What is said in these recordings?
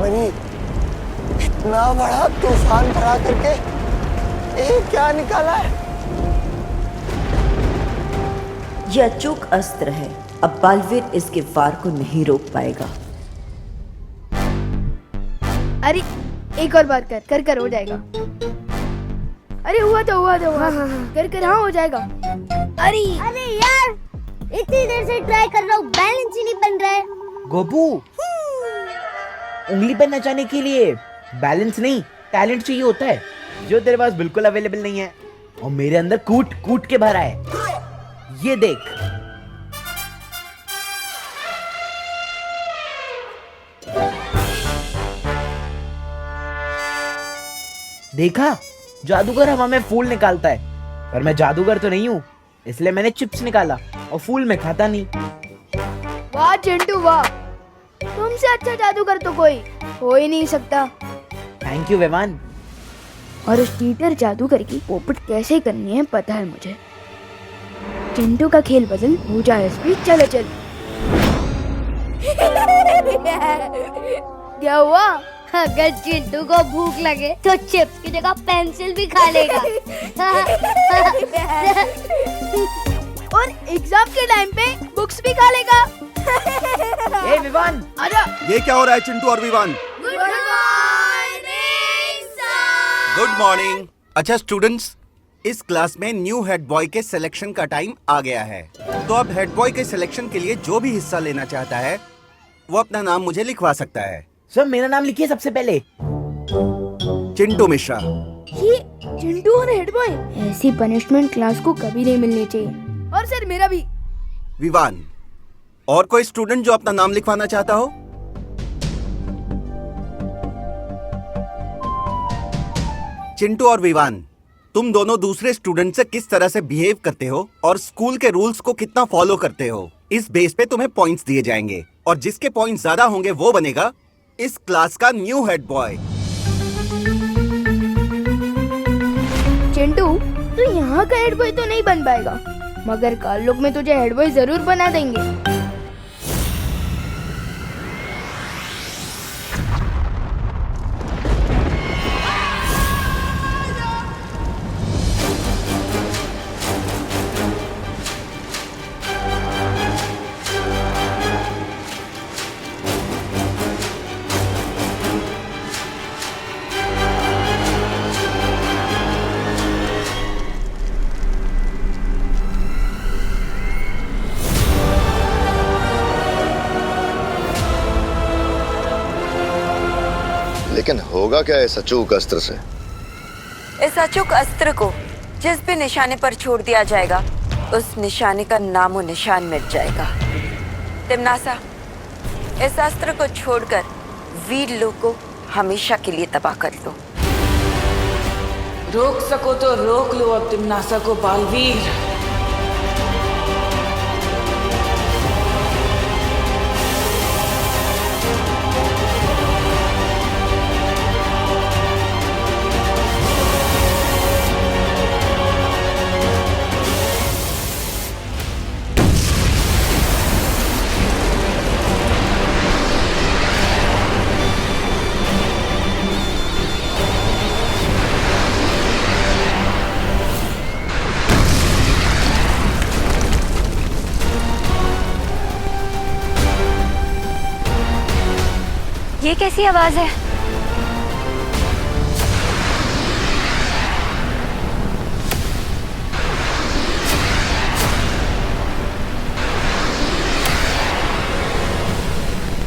परी, इतना बड़ा तूफान भरा करके ये क्या निकाला है? यह अचूक अस्त्र है। अब बालवीर इसके वार को नहीं रोक पाएगा। अरे एक और बार कर कर हो जाएगा। अरे हुआ तो हाँ। कर हाँ हो जाएगा। अरे यार, इतनी देर से ट्राई कर रहा हूँ, बैलेंस ही नहीं बन रहा है। गोपू, उंगली पर नचाने के लिए बैलेंस नहीं, टैलेंट चाहिए होता है, जो तेरे पास बिल्कुल अवेलेबल नहीं है। और मेरे अंदर कूट कूट के भरा है। ये देख। देखा, जादूगर हवा में फूल निकालता है, पर मैं जादूगर तो नहीं हूँ, इसलिए मैंने चिप्स निकाला और फूल में खाता नहीं। वाह चिंटू वाह, तुमसे अच्छा जादूगर तो कोई हो ही नहीं सकता। Thank you Vivaan. और उस टीटर जादूगर की पोपट कैसे करनी है पता है मुझे। चिंटू का खेल बदल हो जाए स्पीड। चलो चल। क्या हुआ? अगर चिंटू को भूख लगे तो चिप्स की जगह पेंसिल भी खा लेगा। और एग्जाम के टाइम पे बुक्स भी खा लेगा। ए विवान, आजा। ये क्या हो रहा है चिंटू और Vivaan? Good morning sir. Good morning. अच्छा स्टूडेंट्स, इस क्लास में न्यू हेड बॉय के सिलेक्शन का टाइम आ गया है। तो अब हेड बॉय के सिलेक्शन के लिए जो भी हिस्सा लेना चाहता है वो अपना नाम मुझे लिखवा सकता है। सर मेरा नाम लिखिए सबसे पहले। चिंटू मिश्रा। ये चिंटू और हेड बॉय, ऐसी पनिशमेंट क्लास को कभी नहीं मिलनी चाहिए। और सर मेरा भी। विवान। और कोई स्टूडेंट जो अपना नाम लिखवाना चाहता हो? चिंटू और विवान, तुम दोनों दूसरे स्टूडेंट से किस तरह से बिहेव करते हो और स्कूल के रूल्स को कितना फॉलो करते हो, इस बेस पे तुम्हें पॉइंट्स दिए जाएंगे, और जिसके पॉइंट्स ज्यादा होंगे वो बनेगा इस क्लास का न्यू हेड बॉय। चिंटू, तू यहाँ का हेड बॉय तो नहीं बन पाएगा, मगर कल लोग में तुझे हेड बॉय जरूर बना देंगे। लेकिन होगा क्या इस अचूक अस्त्र से? इस अचूक अस्त्र को जिस भी निशाने पर छोड़ दिया जाएगा, उस निशाने का नामो निशान मिट जाएगा। तिमनासा, इस अस्त्र को छोड़कर वीर लोग को हमेशा के लिए तबाह कर दो। रोक सको तो रोक लो अब तिमनासा को बालवीर। ये कैसी आवाज है?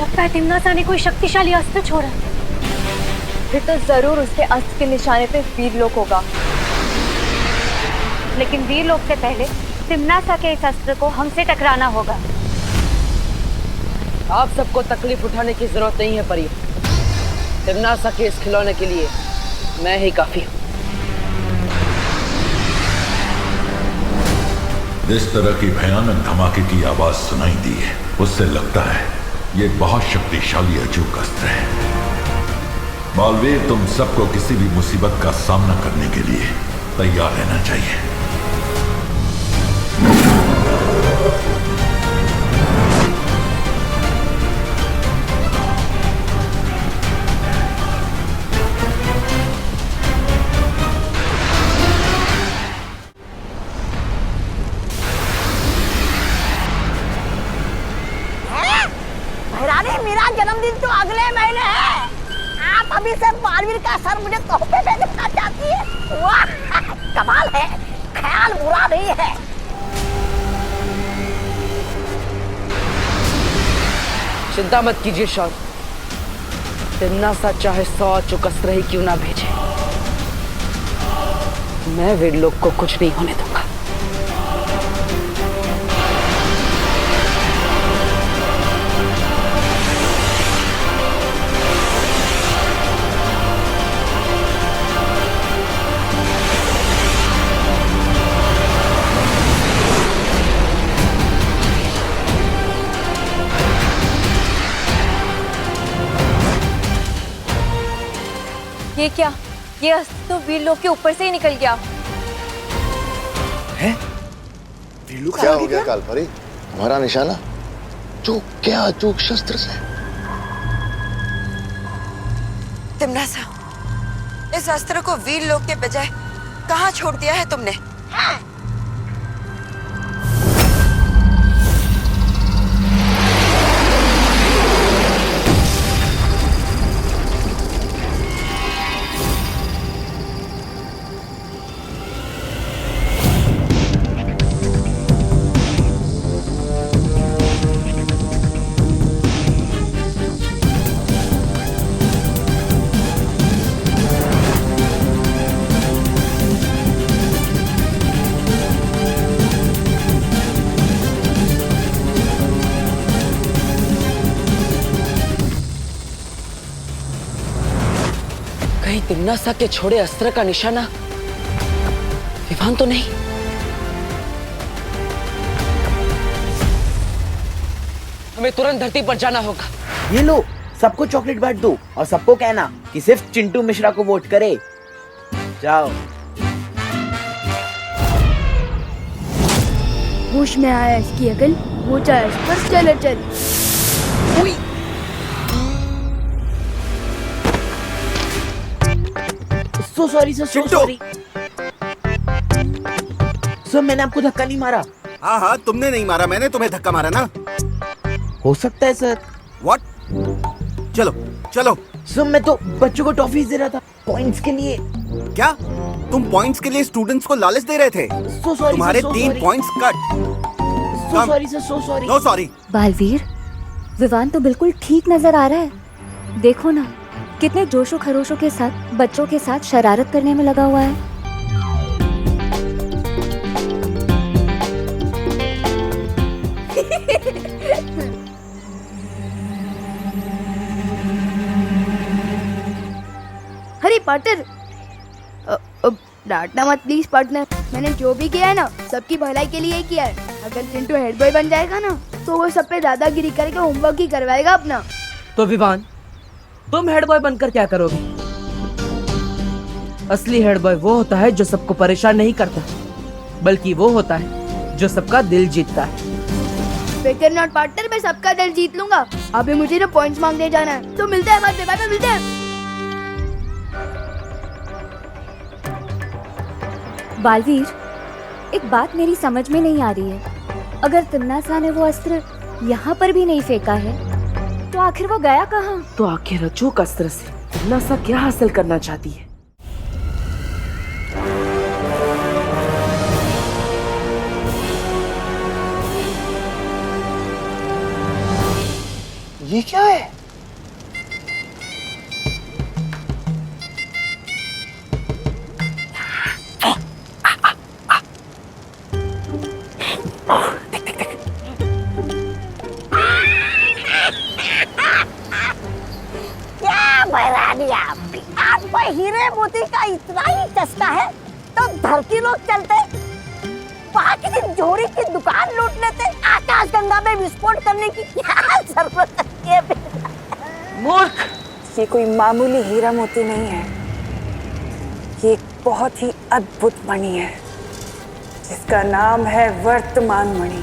लगता है तिमनासा ने कोई शक्तिशाली अस्त्र छोड़ा। फिर तो जरूर उसके अस्त्र के निशाने पे वीरलोक होगा। लेकिन वीरलोक से पहले तिमनासा के इस अस्त्र को हमसे टकराना होगा। आप सबको तकलीफ उठाने की जरूरत नहीं है परी। तिमनासा के इस खिलौने के लिए मैं ही काफी हूँ। इस तरह की भयानक धमाके की आवाज सुनाई दी है, उससे लगता है ये बहुत शक्तिशाली अचूक अस्त्र है। बालवीर, तुम सबको किसी भी मुसीबत का सामना करने के लिए तैयार रहना चाहिए। अभी से बालवीर का सर मुझे तोहफे में देना चाहती है। वाह, कमाल है, ख्याल बुरा नहीं है। चिंता मत कीजिए शौर्य, तिम्नासा चाहे 100 अचूक अस्त्र ही क्यों ना भेजे, मैं वीरलोक को कुछ नहीं होने दूंगा। ये क्या? ये अस्त्र तो वीरलोक के ऊपर से ही निकल गया। है? क्या हो गया कालपरी? हमारा निशाना चूक क्या? चूक शस्त्र से। तिम्नासा, इस अस्त्र को वीरलोक के बजाय कहाँ छोड़ दिया है तुमने? कहीं तिम्नासा के छोड़े अस्त्र का निशाना विवान तो नहीं? हमें तुरंत धरती पर जाना होगा। ये लो, सबको चॉकलेट बांट दो और सबको कहना कि सिर्फ चिंटू मिश्रा को वोट करे। जाओ। होश में आया इसकी अकल, वो चाहे इस पर चले चल। सो sorry sir, so sorry sir, मैंने आपको धक्का नहीं मारा। हाँ हाँ, तुमने नहीं मारा, मैंने तुम्हें धक्का मारा ना। हो सकता है सर। व्हाट? चलो चलो। सर मैं तो बच्चों को टॉफीज दे रहा था पॉइंट्स के लिए। क्या तुम पॉइंट्स के लिए स्टूडेंट्स को लालच दे रहे थे? सो सॉरी, तुम्हारे 3 points cut. So sorry sir, so sorry. No sorry. Baalveer, Vivaan तो बिल्कुल ठीक नजर आ रहा है। देखो ना, कितने जोशो खरोशों के साथ बच्चों के साथ शरारत करने में लगा हुआ है। अरे पार्टनर, डांटना मत प्लीज पार्टनर। मैंने जो भी किया है ना, सबकी भलाई के लिए ही किया है। अगर चिंटू हेड बॉय बन जाएगा ना, तो वो सब पे दादागिरी करके होमवर्क ही करवाएगा अपना। तो विवान, तुम हेड बॉय बनकर क्या करोगे? असली हेड बॉय वो होता है जो सबको परेशान नहीं करता, बल्कि वो होता है जो सबका दिल जीतता है। फिकर नॉट पार्टनर, मैं सबका दिल जीत लूंगा। अभी मुझे ना पॉइंट्स मांगने जाना है, तो मिलते हैं बाद में, बाद में मिलते हैं। बालवीर, एक बात मेरी समझ में नहीं आ रही है। अगर तिम्नासा ने वो अस्त्र यहाँ पर भी नहीं फेंका है, तो आखिर वो गया कहाँ? तो आखिर अचूक अस्त्र से तिम्नासा क्या हासिल करना चाहती है? ये क्या है? आपको हीरे मोती का इतना ही चस्का है तो धरती लोग चलते, वहाँ किसी जोड़ी की दुकान लूट लेते, आकाश गंगा में विस्फोट करने की क्या जरूरत है? मूर्ख! ये कोई मामूली हीरा मोती नहीं है, ये एक बहुत ही अद्भुत मणि है, जिसका नाम है वर्तमान मणि।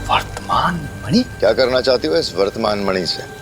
वर्तमान मणि? क्या करना चाहती हो इस वर्तमान मणि से?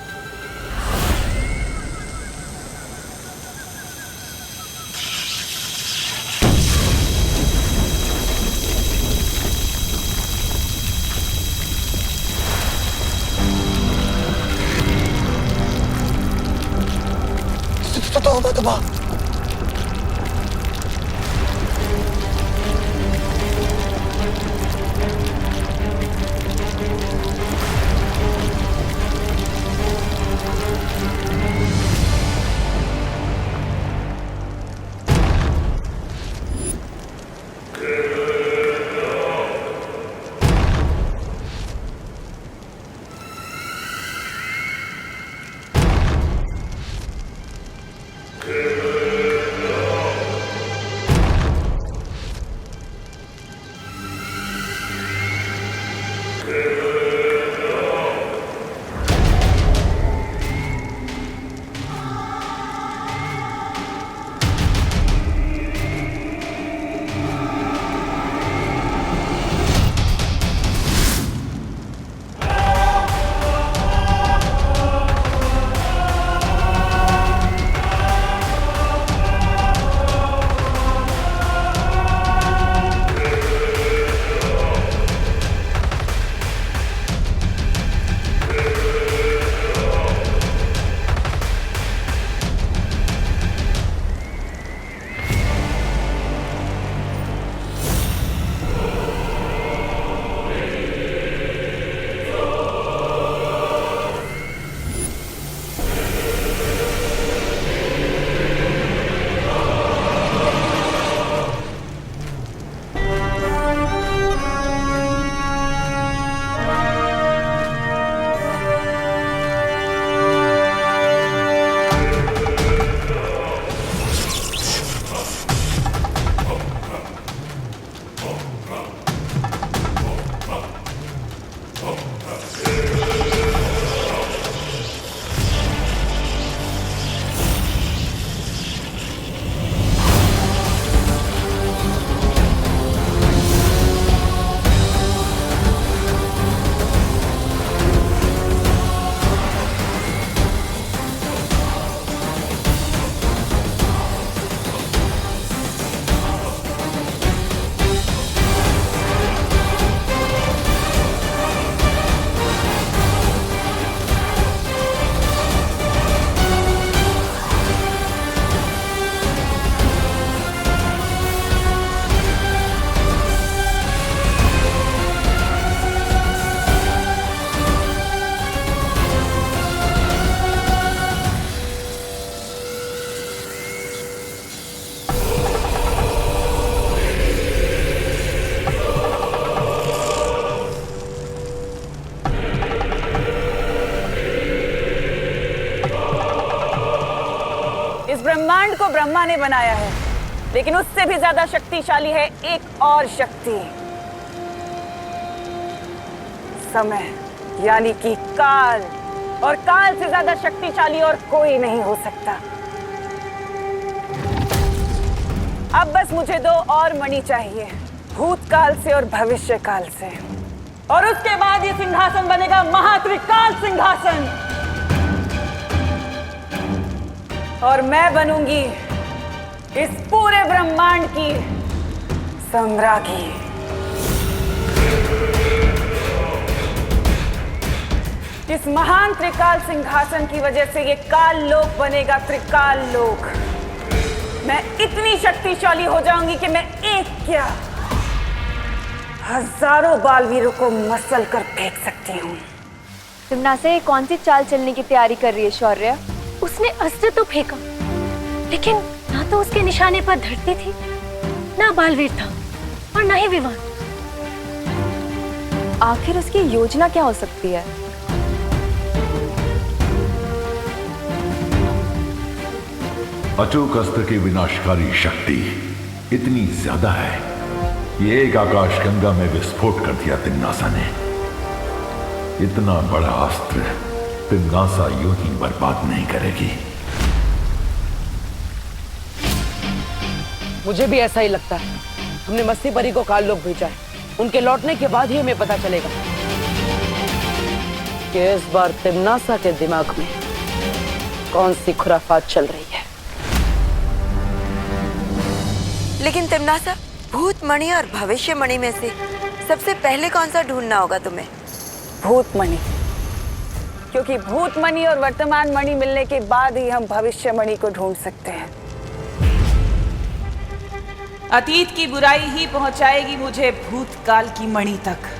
ब्रह्मांड को ब्रह्मा ने बनाया है, लेकिन उससे भी ज्यादा शक्तिशाली है एक और शक्ति, समय, यानी कि काल। और काल से ज्यादा शक्तिशाली और कोई नहीं हो सकता। अब बस मुझे 2 और मणि चाहिए, भूतकाल से और भविष्य काल से, और उसके बाद ये सिंहासन बनेगा महात्रिकाल सिंहासन, और मैं बनूंगी इस पूरे ब्रह्मांड की सम्राज्ञी। इस महान त्रिकाल सिंहासन की वजह से ये काल लोक बनेगा त्रिकाल लोक। मैं इतनी शक्तिशाली हो जाऊंगी कि मैं एक क्या हजारों बालवीरों को मसल कर फेंक सकती हूँ। तिम्नासा ये कौन सी चाल चलने की तैयारी कर रही है शौर्य? उसने अस्त्र तो फेंका, लेकिन ना तो उसके निशाने पर धरती थी, ना बालवीर था, और ना ही विवान। आखिर उसकी योजना क्या हो सकती है? अचूक अस्त्र की विनाशकारी शक्ति इतनी ज्यादा है, ये एक आकाश गंगा में विस्फोट कर दिया तिम्नासा ने। इतना बड़ा अस्त्र तिम्नासा यूं ही बर्बाद नहीं करेगी। मुझे भी ऐसा ही लगता है। हमने मस्ती परी को काल लोक भेजा है, उनके लौटने के बाद ही हमें पता चलेगा कि इस बार तिम्नासा के दिमाग में कौन सी खुराफात चल रही है। लेकिन तिम्नासा, भूत मणि और भविष्य मणि में से सबसे पहले कौन सा ढूंढना होगा तुम्हें? भूत मणि, क्योंकि भूत मणि और वर्तमान मणि मिलने के बाद ही हम भविष्य मणि को ढूंढ सकते हैं। अतीत की बुराई ही पहुंचाएगी मुझे भूतकाल की मणि तक।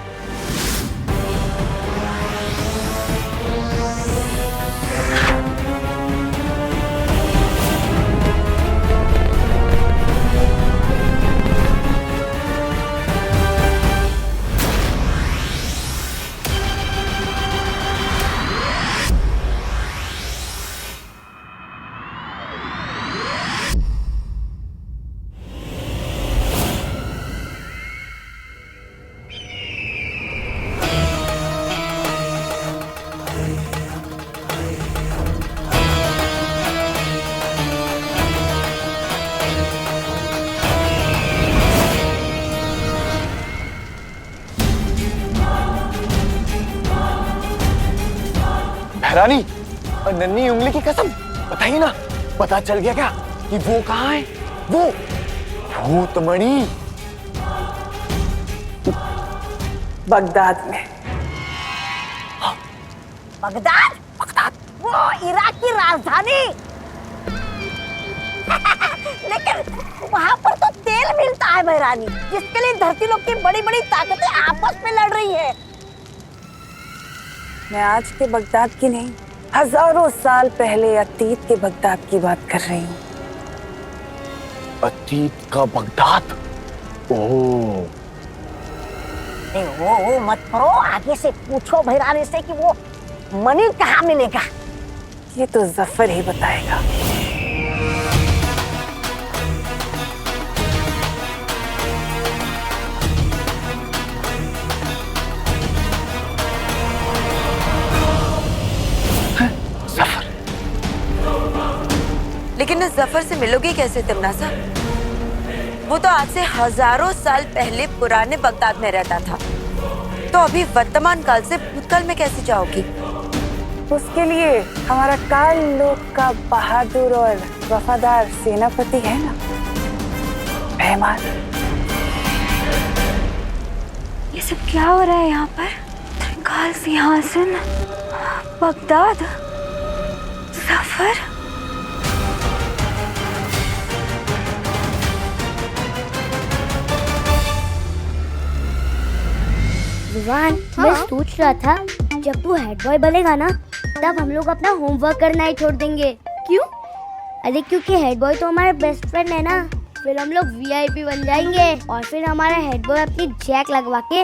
रानी और नन्ही उंगली की कसम, बताइए ना, पता चल गया क्या कि वो कहाँ है? वो भूतमणि बगदाद में। बगदाद? बगदाद वो इराक की राजधानी। लेकिन वहाँ पर तो तेल मिलता है महारानी, जिसके लिए धरती लोक की बड़ी बड़ी ताकतें आपस में लड़ रही है। मैं आज के बगदाद की नहीं, हजारों साल पहले अतीत के बगदाद की बात कर रही हूँ। अतीत का बगदाद? ओह, वो मत करो, आगे से पूछो भैरानी से कि वो मणि कहाँ मिलेगा। ये तो जफर ही बताएगा। लेकिन इस जफर से मिलोगे कैसे तिम्नासा? वो तो आज से हजारों साल पहले पुराने बगदाद में रहता था, तो अभी वर्तमान काल से भूतकाल में कैसे जाओगी? उसके लिए हमारा काल लोक का बहादुर और वफादार सेनापति है ना, रहमान। ये सब क्या हो रहा है यहाँ पर? त्रिकाल सिंहासन, बगदाद, जफर। विवान, मैं सोच रहा था जब तू हेड बॉय बनेगा ना, तब हम लोग अपना होमवर्क करना ही छोड़ देंगे। क्यों? अरे क्योंकि हेड बॉय तो हमारा बेस्ट फ्रेंड है ना, फिर हम लोग वीआईपी बन जाएंगे और फिर हमारा हेड बॉय अपनी जैक लगवा के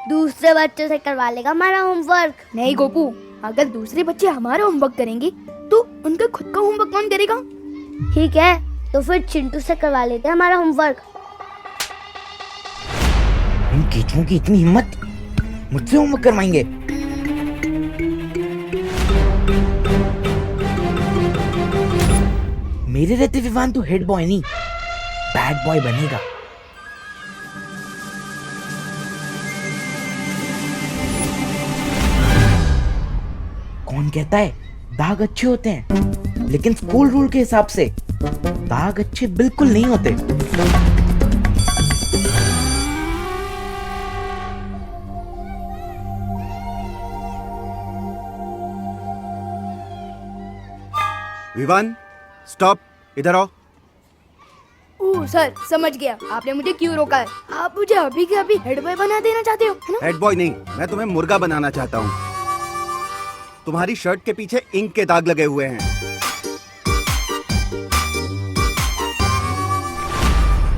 दूसरे बच्चों से करवा लेगा हमारा होमवर्क। नहीं गोपू, अगर दूसरे बच्चे हमारा होमवर्क करेंगे तो उनका खुद का होमवर्क कौन करेगा? ठीक है, तो फिर चिंटू से करवा लेते हैं हमारा होमवर्क। इन कीचुओं की इतनी हिम्मत, मुझसे होमवर्क करवाएंगे। मेरे रहते विवान तो हेड बॉय नहीं, बैड बॉय बनेगा। कौन कहता है दाग अच्छे होते हैं, लेकिन स्कूल रूल के हिसाब से दाग अच्छे बिल्कुल नहीं होते। विवान, स्टॉप, इधर आओ। ओह सर, समझ गया आपने मुझे क्यों रोका है। आप मुझे अभी के अभी हेड बॉय बना देना चाहते हो, है ना? हेड बॉय नहीं, मैं तुम्हें मुर्गा बनाना चाहता हूँ। तुम्हारी शर्ट के पीछे इंक के दाग लगे हुए हैं।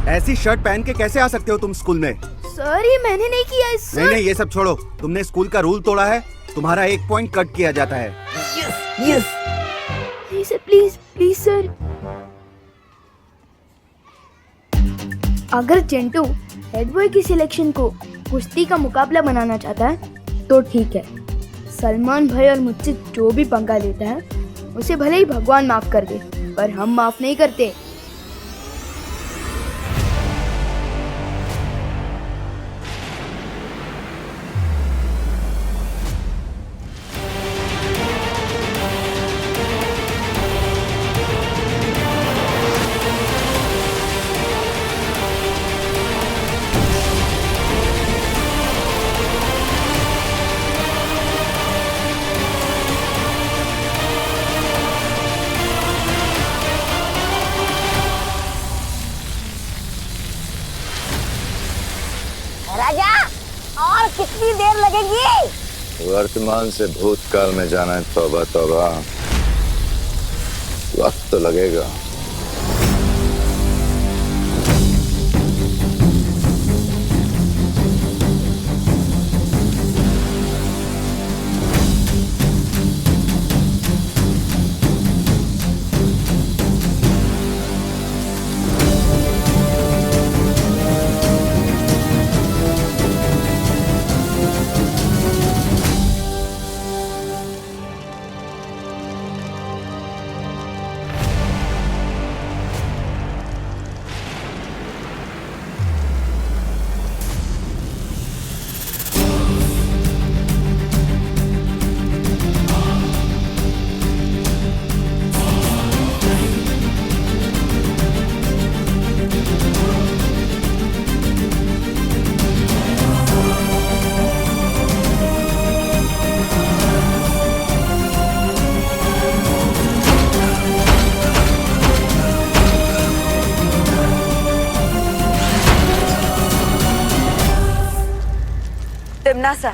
ऐसी शर्ट पहन के कैसे आ सकते हो तुम स्कूल में? सर ये मैंने नहीं किया है सर। नहीं, ये सब छोड़ो। तुमने स्कूल का रूल तोड़ा है, तुम्हारा 1 पॉइंट कट किया जाता है। Yes sir, please please sir. अगर चिंटू हेड बॉय की सिलेक्शन को कुश्ती का मुकाबला बनाना चाहता है तो ठीक है। सलमान भाई और मुझसे जो भी पंगा लेता है उसे भले ही भगवान माफ कर दे, पर हम माफ नहीं करते। राजा, और कितनी देर लगेगी? वर्तमान से भूतकाल में जाना है, तौबा तौबा, वक्त तो लगेगा। तिम्नासा,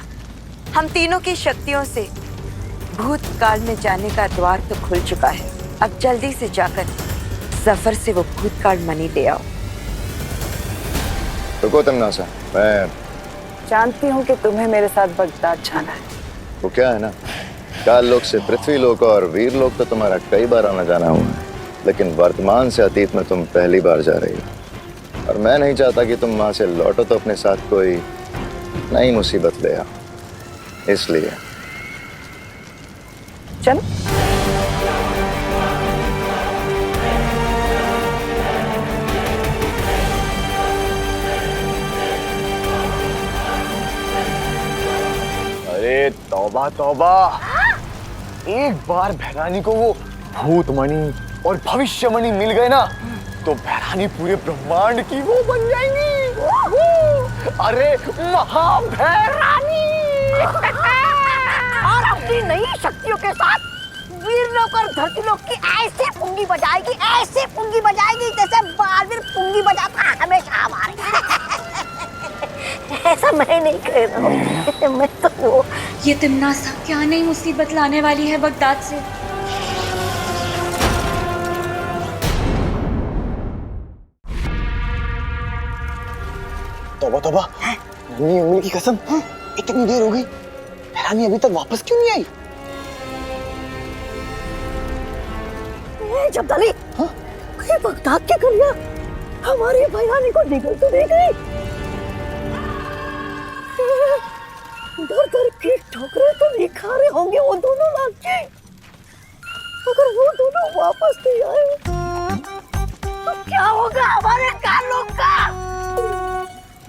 हम तीनों की शक्तियों से भूतकाल में जाने का द्वार तो खुल चुका है। अब जल्दी से जाकर सफर से वो भूतकाल मनी ले आओ। रुको तिम्नासा, मैं जानती हूँ कि तुम्हें मेरे साथ बगदाद जाना है। वो क्या है ना, काल लोक से पृथ्वी लोक और वीर लोक तो तुम्हारा कई बार आना जाना हुआ है, लेकिन वर्तमान से अतीत में तुम पहली बार जा रही हो, और मैं नहीं चाहता कि तुम वहां से लौटो तो अपने साथ कोई नई मुसीबत ले आओ, इसलिए चल। अरे तौबा तौबा, एक बार भैरानी को वो भूतमणि और भविष्यमणि मिल गए ना, तो भैरानी पूरे ब्रह्मांड की वो बन जाएंगी। अरे महाभैरानी। और अपनी नई शक्तियों के साथ वीर लोक और धरती लोक की ऐसे पुंगी बजाएगी जैसे बालवीर पुंगी बजाता हमेशा हमारे। ऐसा मैं नहीं कह रहा हूँ, मैं तो वो। ये तिम्नासा क्या नई मुसीबत लाने वाली है बगदाद से। तौबा तौबा, नन्ही उंगली की कसम, इतनी देर हो गई, भैरानी अभी तक वापस क्यों नहीं आई? जब्दाली, ये बगदाद की कन्या हमारी भैरानी को निकल तो नहीं गई? दर दर की ठोकरें तो नहीं खा रहे होंगे वो दोनों लड़के। अगर वो दोनों वापस नहीं आए तो क्या होगा हमारे काल लोग का?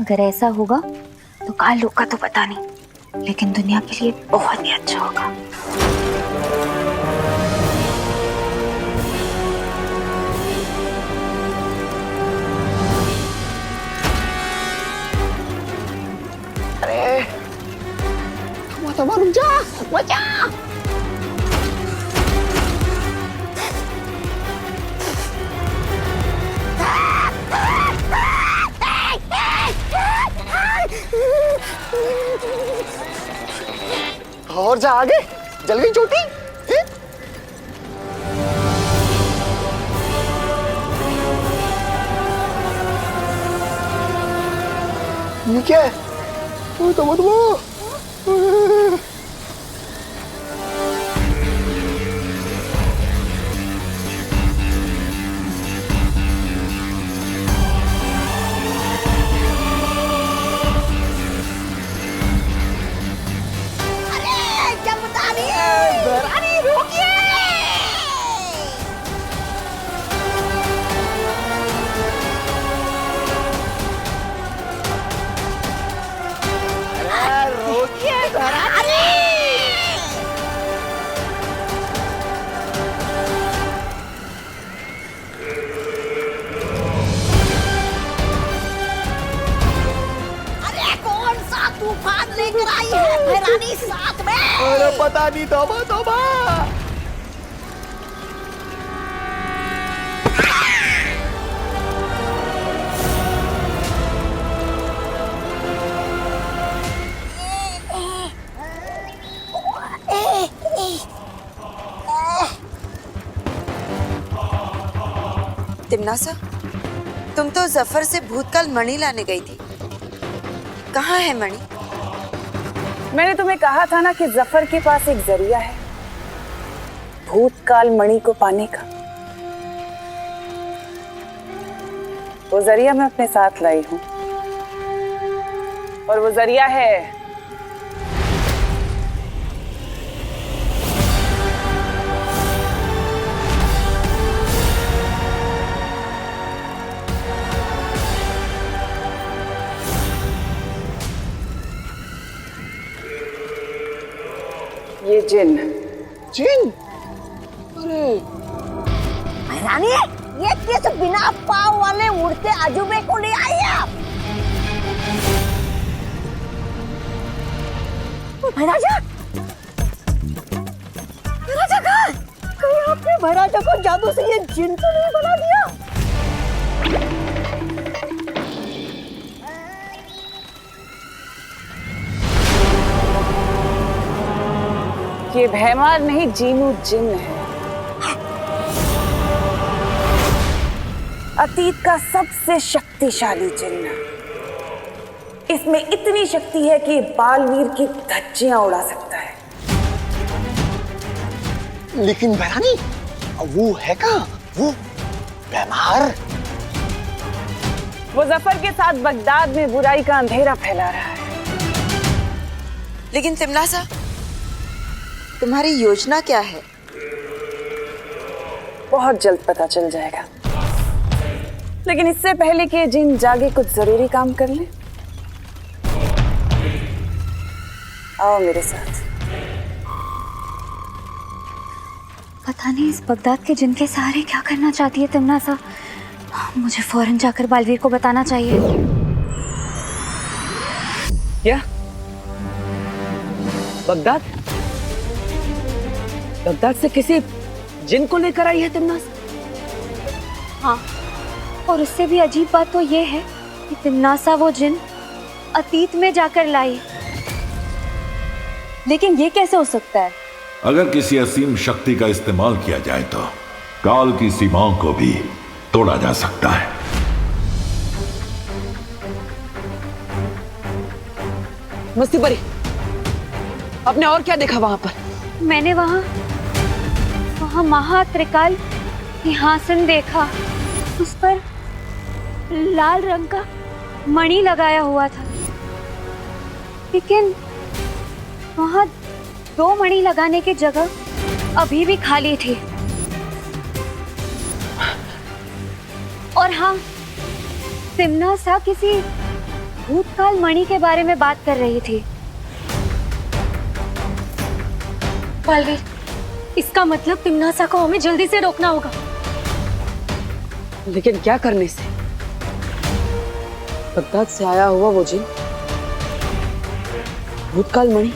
अगर ऐसा होगा तो काल लोग का तो पता नहीं, लेकिन दुनिया के लिए बहुत ही अच्छा होगा। अरे रुक जा, बचा। और जा आगे, जल गई चोटी। ये क्या है? तो लेकर आई है भैरानी साथ में? अरे पता नहीं, तौबा तौबा। तिमनासा, तुम तो जफर से भूतकाल मणि लाने गई थी, कहाँ है मणि? मैंने तुम्हें कहा था ना कि जफर के पास एक जरिया है भूतकाल मणि को पाने का। वो जरिया मैं अपने साथ लाई हूं, और वो जरिया है ये जिन। जिन? अरे भैरानी, ये किस बिना पाँव वाले उड़ते अजूबे को ले आई आप? भैराजा, भैराजा कहाँ? कहीं आपने भैराजा को जादू से ये जिन तो नहीं बना दिया? ये भैमार नहीं, जीनू जिन है। अतीत का सबसे शक्तिशाली जिन्न। इसमें इतनी शक्ति है कि बालवीर की धज्जियां उड़ा सकता है। लेकिन भैरानी, वो है कहाँ? वो भैमार? वो जफर के साथ बगदाद में बुराई का अंधेरा फैला रहा है। लेकिन तिमनासा, तुम्हारी योजना क्या है? बहुत जल्द पता चल जाएगा, लेकिन इससे पहले कि जिन जागे कुछ जरूरी काम कर ले। आओ मेरे साथ। पता नहीं इस बगदाद के जिन के सहारे क्या करना चाहती है तिमनासा। मुझे फौरन जाकर बालवीर को बताना चाहिए। क्या? बगदाद? बगदाद से किसी जिन को लेकर आई है तिमनासा? हाँ, और उससे भी अजीब बात तो ये है कि तिमनासा वो जिन अतीत में जाकर लाई। लेकिन ये कैसे हो सकता है? अगर किसी असीम शक्ति का इस्तेमाल किया जाए तो काल की सीमाओं को भी तोड़ा जा सकता है। मस्ती परी, आपने और क्या देखा वहां पर? मैंने वहां महात्रिकाल सिंहासन देखा। उस पर लाल रंग का मणि लगाया हुआ था, लेकिन वहां 2 मणि लगाने की जगह अभी भी खाली थी। और हाँ, तिम्नासा किसी भूतकाल मणि के बारे में बात कर रही थी। बालवीर, इसका मतलब तिम्नासा को हमें जल्दी से रोकना होगा। लेकिन क्या करने से? बगदाद से आया हुआ वो जिन, भूतकाल मणि,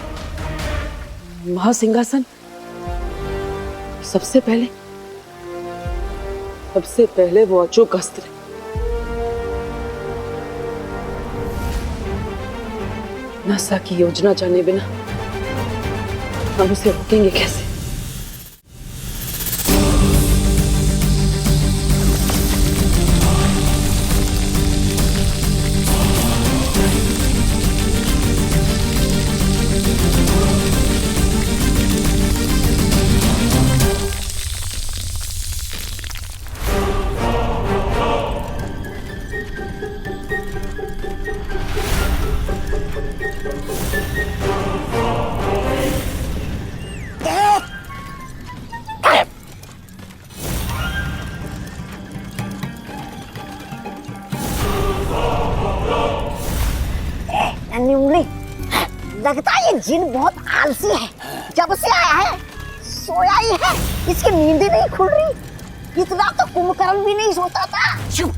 महासिंहासन, सबसे पहले वो अचूक अस्त्र। नासा की योजना जाने बिना हम उसे रोकेंगे कैसे? लगता है ये जिन बहुत आलसी है। जब से आया है सोया ही है, इसकी नींद ही नहीं खुल रही। इतना तो कुंभकर्ण भी नहीं सोता था। चुप,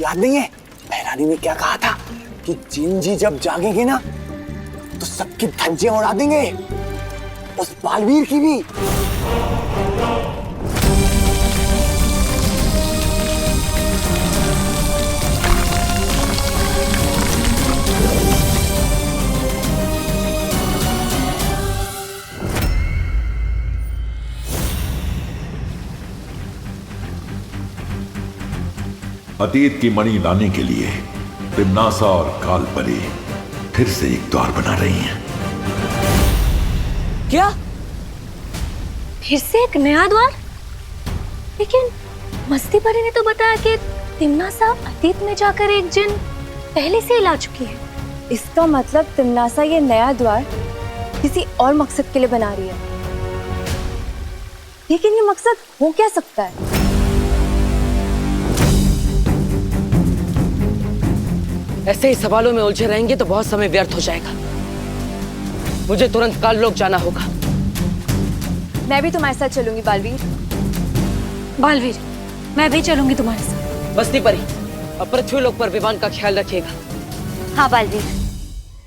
याद नहीं है भैरानी ने क्या कहा था कि जिन जी जब जागेंगे ना तो सबकी धज्जियां उड़ा देंगे, उस बालवीर की भी। अतीत की मणि लाने के लिए तिम्नासा और कालपरी फिर से एक द्वार बना रही हैं। क्या? फिर से एक नया द्वार? लेकिन मस्ती परी ने तो बताया कि तिम्नासा अतीत में जाकर एक जिन पहले से ही ला चुकी है। इसका मतलब तिम्नासा ये नया द्वार किसी और मकसद के लिए बना रही है। लेकिन ये मकसद हो क्या सकता है? ऐसे ही सवालों में उलझे रहेंगे तो बहुत समय व्यर्थ हो जाएगा। मुझे तुरंत काललोक जाना होगा। मैं भी तुम्हारे साथ चलूंगी बालवीर। बालवीर, मैं भी चलूंगी तुम्हारे साथ। बस्ती परी, अब पृथ्वीलोक पर विमान का ख्याल रखिएगा। हाँ बालवीर।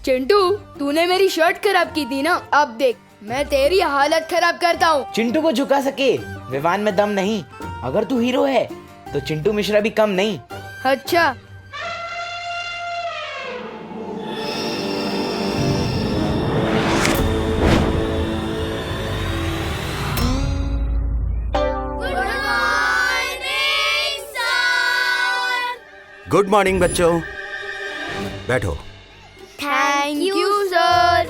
चिंटू, तूने मेरी शर्ट खराब की थी ना, अब देख मैं तेरी हालत खराब करता हूँ। चिंटू को झुका सके विमान में दम नहीं। अगर तू हीरो है तो चिंटू मिश्रा भी कम नहीं। अच्छा, गुड मॉर्निंग बच्चों, बैठो। Thank you sir.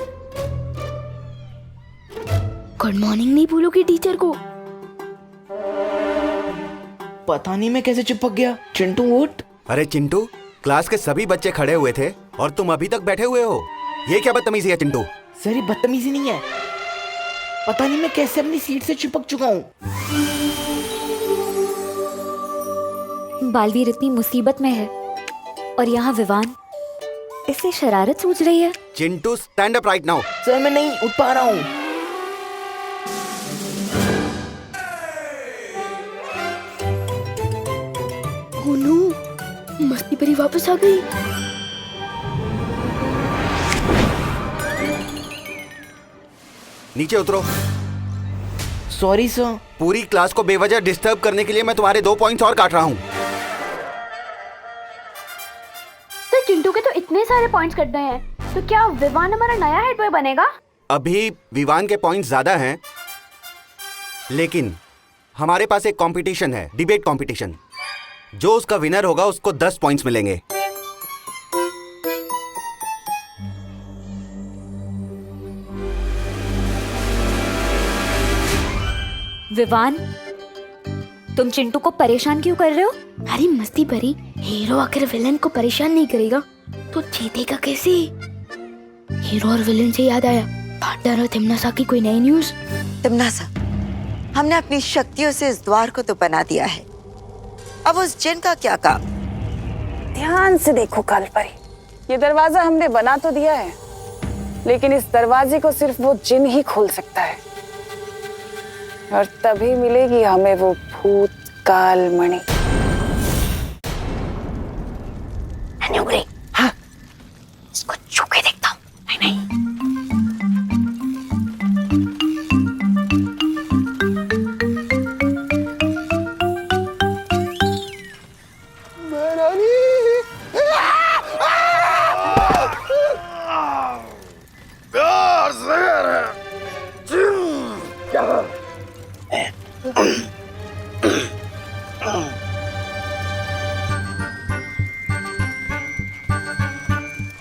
Good morning नहीं बोलोगे टीचर को? पता नहीं मैं कैसे चिपक गया। चिंटू उठ। अरे चिंटू, क्लास के सभी बच्चे खड़े हुए थे और तुम अभी तक बैठे हुए हो। ये क्या बदतमीजी है चिंटू? सर ये बदतमीजी नहीं है, पता नहीं मैं कैसे अपनी सीट से चिपक चुका हूँ। बालवीर इतनी मुसीबत में है और यहाँ विवान इससे शरारत सूझ रही है। Chintu stand up right now. Sir मैं नहीं उठ पा रहा हूँ। ओह नो, मस्ती परी वापस आ गई। नीचे उतरो। Sorry sir. पूरी क्लास को बेवजह डिस्टर्ब करने के लिए मैं तुम्हारे 2 पॉइंट्स और काट रहा हूँ। तो चिंटू के तो इतने सारे पॉइंट्स कट गए हैं, तो क्या विवान हमारा नया हेड बॉय बनेगा? अभी विवान के पॉइंट्स ज्यादा हैं, लेकिन हमारे पास एक कंपटीशन है, डिबेट कंपटीशन। जो उसका विनर होगा उसको 10 पॉइंट्स मिलेंगे। विवान, तुम चिंटू को परेशान क्यों कर रहे हो? अरे मस्ती भरी, हीरो आकर विलन को परेशान नहीं करेगा तो जीतेगा कैसे? हीरो और विलन से याद आया, पार्टनर और तिमनासा की कोई नई न्यूज? तिमनासा, हमने अपनी शक्तियों से इस द्वार को तो बना दिया है, अब उस जिन का क्या काम? ध्यान से देखो कालपरी, ये दरवाजा हमने बना तो दिया है, लेकिन इस दरवाजे को सिर्फ वो जिन ही खोल सकता है, और तभी मिलेगी हमें वो भूत काल मणि। हाँ, इसको छू के देखता हूँ। नहीं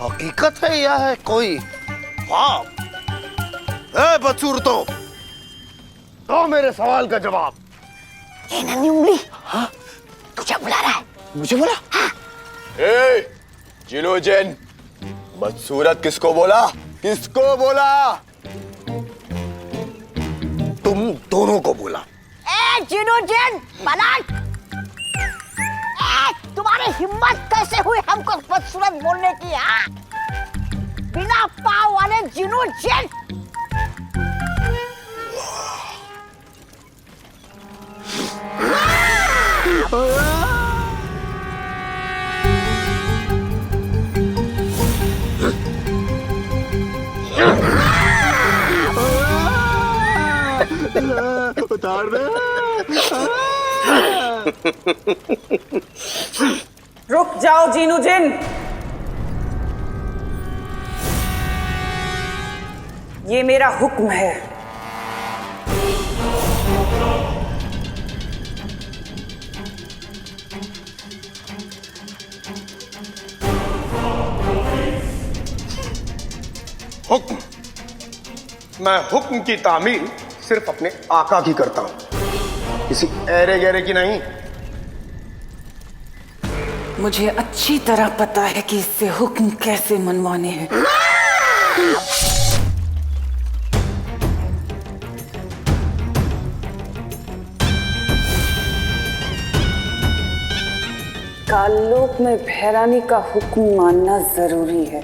हकीकत है या है कोई ख्वाब? बदसूरतो, दो मेरे सवाल का जवाब। ये नन्ही उंगली, हाँ? तुझे बुला रहा है। मुझे बोला? हाँ। ए, जिनो जिन, बदसूरत किसको बोला? किसको बोला? तुम दोनों को बोला। ए जिनो जिन, पलट! तुम्हारी हिम्मत कैसे हुई हमको बदसूरत बोलने की? हाँ? बिना पाँव वाले जिनो जिन! उतार दे। रुक जाओ जीनू जिन, ये मेरा हुक्म है। हुक्म? मैं हुक्म की तामील सिर्फ अपने आका की करता हूं, किसी ऐरे गहरे की नहीं। मुझे अच्छी तरह पता है कि इससे हुक्म कैसे मनवाने हैं। काललोक में भैरानी का हुक्म मानना जरूरी है।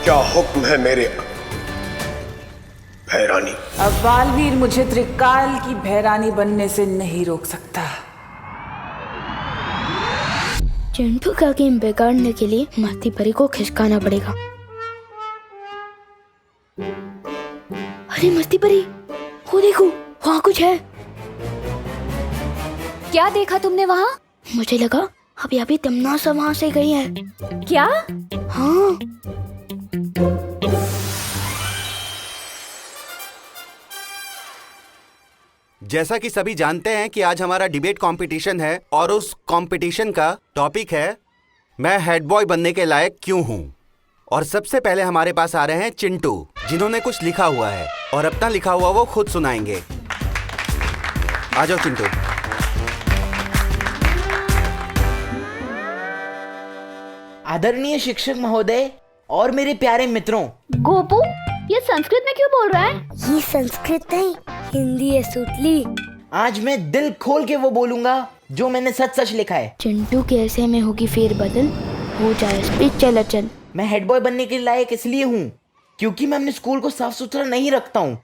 क्या हुक्म है मेरे भैरानी? अब बालवीर मुझे त्रिकाल की भैरानी बनने से नहीं रोक सकता। चिंटू का गेम बिगाड़ने के लिए मस्ती परी को खिसकाना पड़ेगा। अरे मस्ती परी, वो देखो, वहाँ कुछ है। क्या देखा तुमने वहाँ? मुझे लगा अभी अभी तिमनासा वहाँ से गई है। क्या? हाँ। जैसा कि सभी जानते हैं कि आज हमारा डिबेट कंपटीशन है और उस कंपटीशन का टॉपिक है मैं हेड बॉय बनने के लायक क्यों हूं। और सबसे पहले हमारे पास आ रहे हैं चिंटू, जिन्होंने कुछ लिखा हुआ है और अपना लिखा हुआ वो खुद सुनाएंगे। आ जाओ चिंटू। आदरणीय शिक्षक महोदय और मेरे प्यारे मित्रों। गोपू, ये संस्कृत में क्यों बोल रहा है? ये संस्कृत नहीं, हिंदी है सुतली। आज मैं दिल खोल के वो बोलूंगा जो मैंने सच सच लिखा है। चिंटू के ऐसे में होगी फेरबदल, हो जाए स्पीच चल। मैं हेड बॉय बनने के लायक इसलिए हूँ क्योंकि मैं अपने स्कूल को साफ सुथरा नहीं रखता हूँ।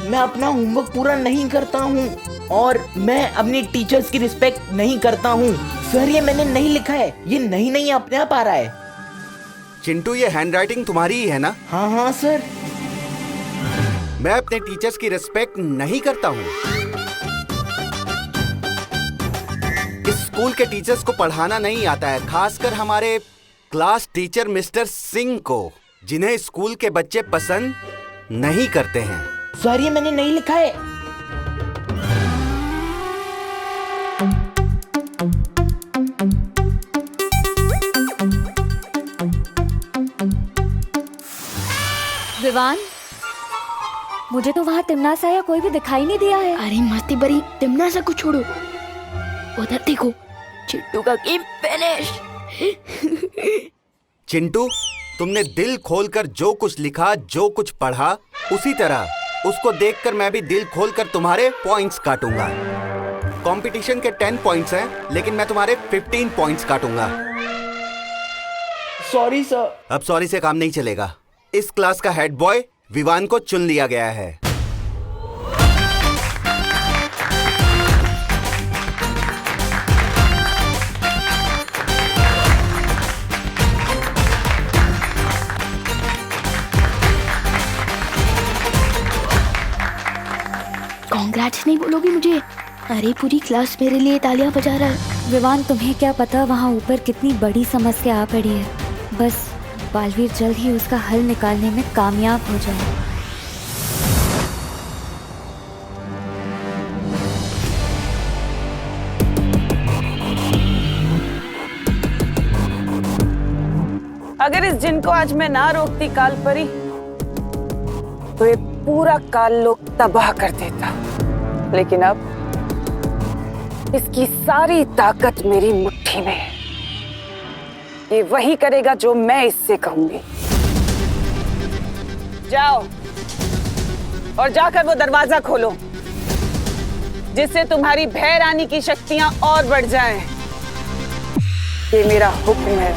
मैं अपना होमवर्क पूरा नहीं करता हूँ और मैं अपनी टीचर्स की रिस्पेक्ट नहीं करता हूँ। सर ये मैंने नहीं लिखा है, ये नहीं अपने आप आ रहा है। चिंटू, ये हैंडराइटिंग तुम्हारी ही है ना? हाँ हाँ सर। मैं अपने टीचर्स की रिस्पेक्ट नहीं करता हूँ। इस स्कूल के टीचर्स को पढ़ाना नहीं आता है, खासकर हमारे क्लास टीचर मिस्टर सिंह को, जिन्हें स्कूल के बच्चे पसंद नहीं करते हैं। सॉरी, मैंने नहीं लिखा है। विवान, मुझे तो वहाँ तिमनासा या कोई भी दिखाई नहीं दिया है। अरे मस्ती बड़ी, तिमनासा को छोड़ो, उधर देखो, चिट्टू का गेम फिनिश। चिंटू, तुमने दिल खोलकर जो कुछ लिखा, जो कुछ पढ़ा, उसी तरह उसको देखकर मैं भी दिल खोलकर तुम्हारे पॉइंट्स काटूंगा। कंपटीशन के 10 पॉइंट्स हैं, लेकिन मैं तुम्हारे 15 पॉइंट्स काटूंगा। Sorry sir. अब सॉरी से काम नहीं चलेगा। इस क्लास का हेड बॉय विवान को चुन लिया गया है। कांग्रेट्स नहीं बोलोगी मुझे? अरे पूरी क्लास मेरे लिए तालियां बजा रहा है। विवान, तुम्हें क्या पता वहाँ ऊपर कितनी बड़ी समस्या आ पड़ी है। बस बालवीर जल्द ही उसका हल निकालने में कामयाब हो जाए। अगर इस जिन को आज मैं ना रोकती काल परी, तो ये पूरा काल लोक तबाह कर देता। लेकिन अब इसकी सारी ताकत मेरी मुट्ठी में है। ये वही करेगा जो मैं इससे कहूंगी। जाओ और जाकर वो दरवाजा खोलो, जिससे तुम्हारी भय रानी की शक्तियां और बढ़ जाएं। ये मेरा हुक्म है।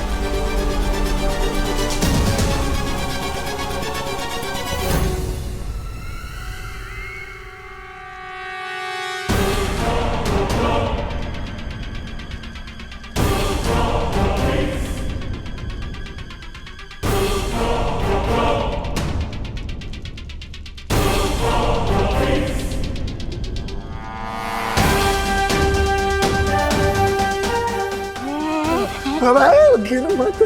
गिर मत।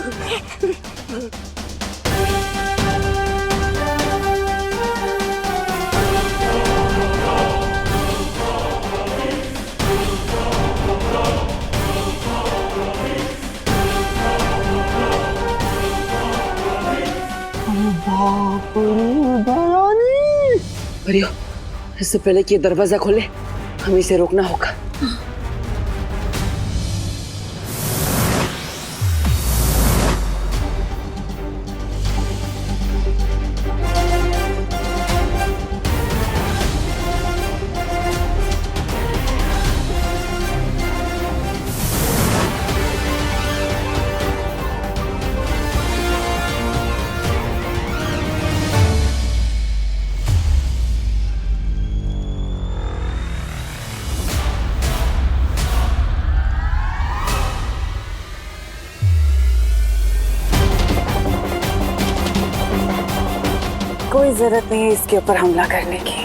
परियो, इससे पहले कि ये दरवाजा खोले, हमें इसे रोकना होगा। कोई जरूरत नहीं है इसके ऊपर हमला करने की।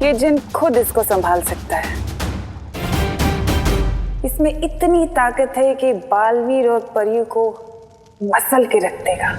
ये जिन खुद इसको संभाल सकता है। इसमें इतनी ताकत है कि बालवीर और परियों को मसल के रख देगा।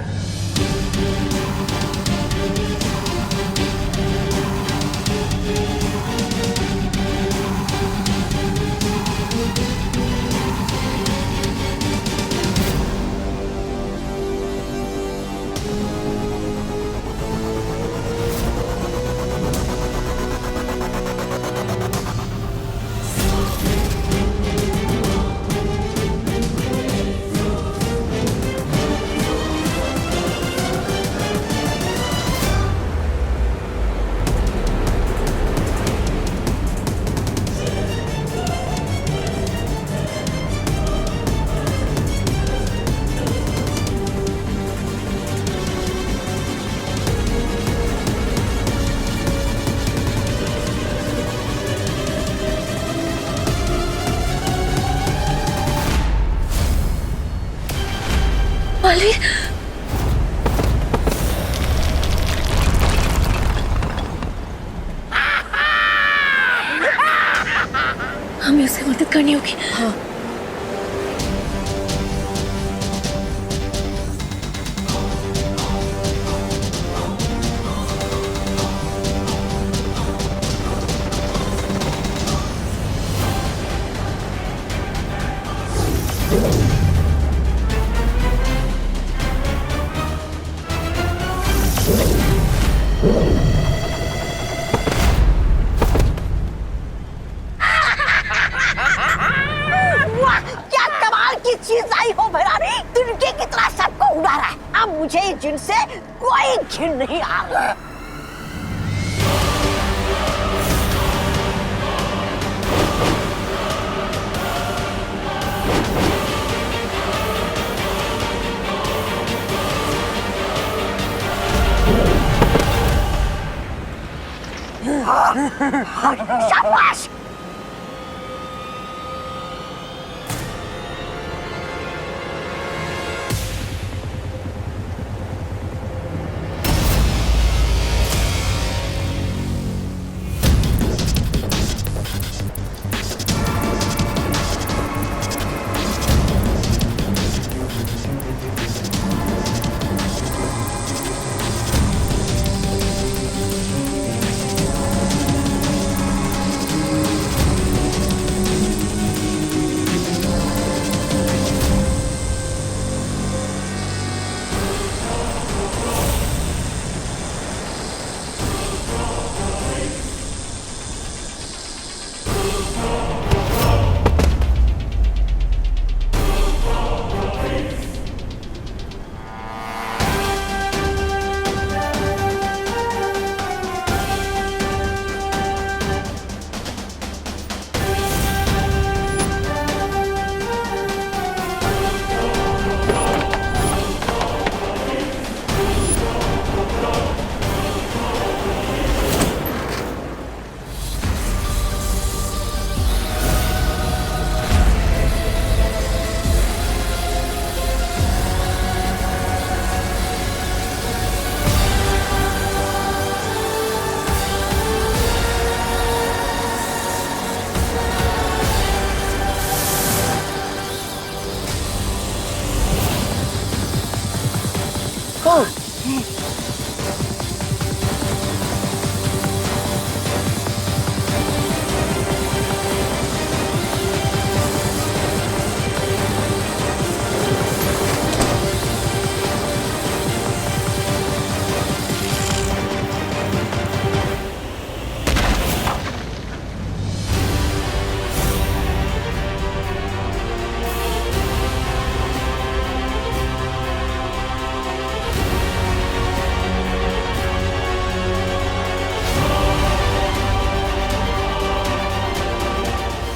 हमें उसे मदद करनी होगी। हाँ। क्या कमाल की चीज आई हो भैरानी, तिनके की तरह सबको उड़ा रहा है। अब मुझे जिनसे कोई घिन नहीं आ रहा। शाबाश।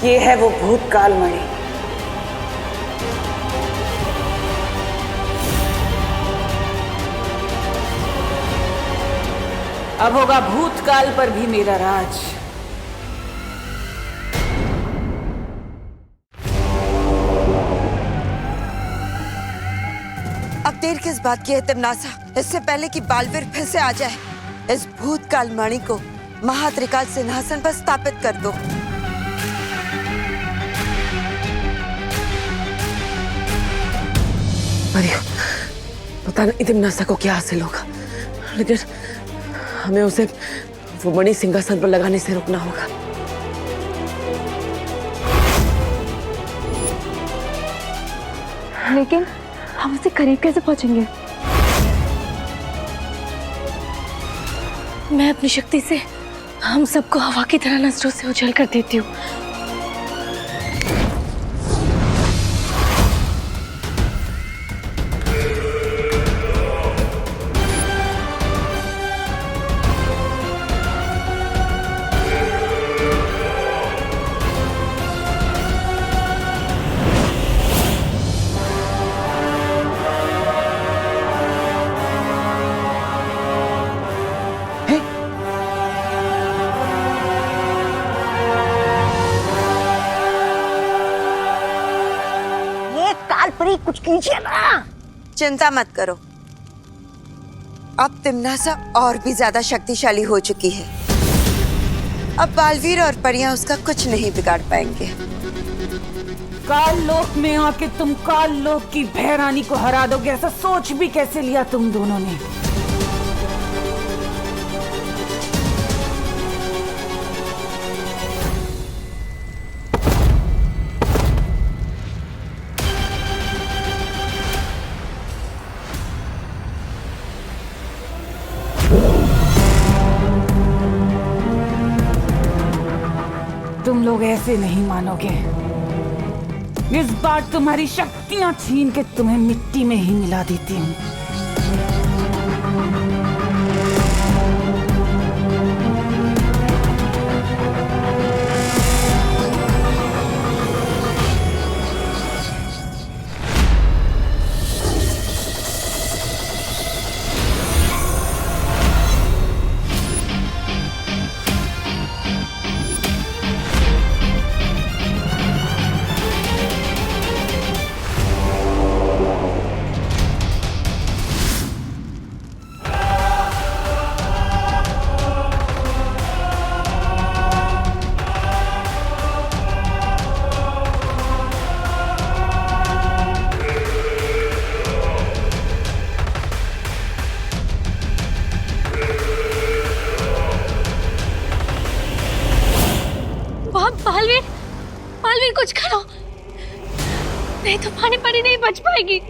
ये है वो भूतकाल मणि। अब होगा भूतकाल पर भी मेरा राज। अब देर किस बात की है तिमनासा? इससे पहले कि बालवीर फिर से आ जाए, इस भूतकाल मणि को महात्रिकाल सिंहासन पर स्थापित कर दो। पता नहीं तिमनासा को क्या हासिल होगा, लेकिन हमें उसे वो मणि सिंहासन पर लगाने से रोकना होगा। लेकिन हम उससे करीब कैसे पहुंचेंगे? मैं अपनी शक्ति से हम सबको हवा की तरह नजरों से उछल कर देती हूँ। कुछ कीजिए ना। चिंता मत करो, अब तिमनासा और भी ज्यादा शक्तिशाली हो चुकी है। अब बालवीर और परियां उसका कुछ नहीं बिगाड़ पाएंगे। काल लोक में आके तुम काल लोक की भैरानी को हरा दोगे, ऐसा सोच भी कैसे लिया तुम दोनों ने? तुम लोग ऐसे नहीं मानोगे। इस बार तुम्हारी शक्तियां छीन के तुम्हें मिट्टी में ही मिला देती हूँ। बालवीर, बालवीर कुछ करो, नहीं तो पानी परी नहीं बच पाएगी।